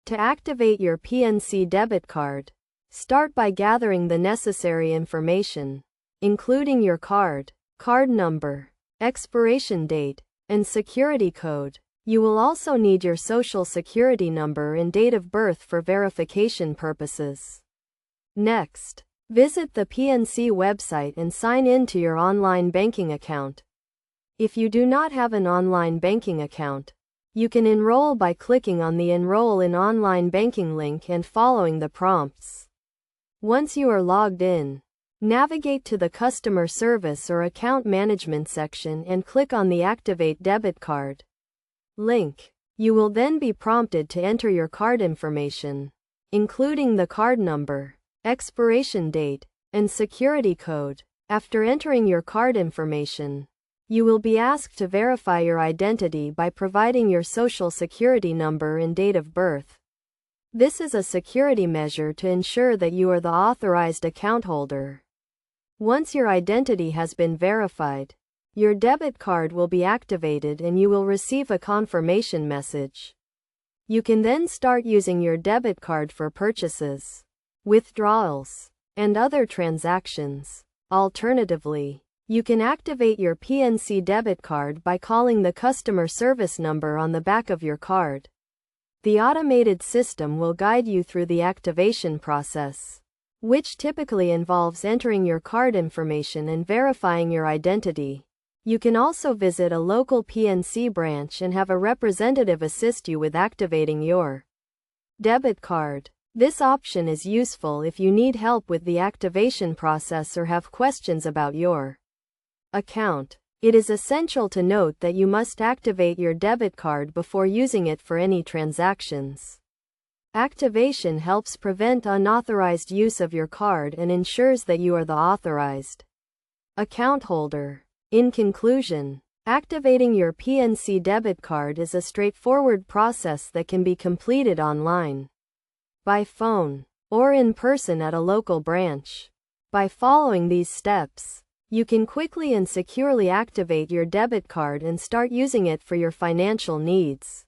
To activate your Pnc debit card, start by gathering the necessary information, including your card number, expiration date, and security code. You will also need your social security number and date of birth for verification purposes. Next, visit the Pnc website and sign in to your online banking account. If you do not have an online banking account, you can enroll by clicking on the Enroll in Online Banking link and following the prompts. Once you are logged in, navigate to the Customer Service or Account Management section and click on the Activate Debit Card link. You will then be prompted to enter your card information, including the card number, expiration date, and security code. After entering your card information, you will be asked to verify your identity by providing your social security number and date of birth. This is a security measure to ensure that you are the authorized account holder. Once your identity has been verified, your debit card will be activated and you will receive a confirmation message. You can then start using your debit card for purchases, withdrawals, and other transactions. Alternatively, you can activate your Pnc debit card by calling the customer service number on the back of your card. The automated system will guide you through the activation process, which typically involves entering your card information and verifying your identity. You can also visit a local Pnc branch and have a representative assist you with activating your debit card. This option is useful if you need help with the activation process or have questions about your account. It is essential to note that you must activate your debit card before using it for any transactions. Activation helps prevent unauthorized use of your card and ensures that you are the authorized account holder. In conclusion, activating your Pnc debit card is a straightforward process that can be completed online, by phone, or in person at a local branch. By following these steps, you can quickly and securely activate your debit card and start using it for your financial needs.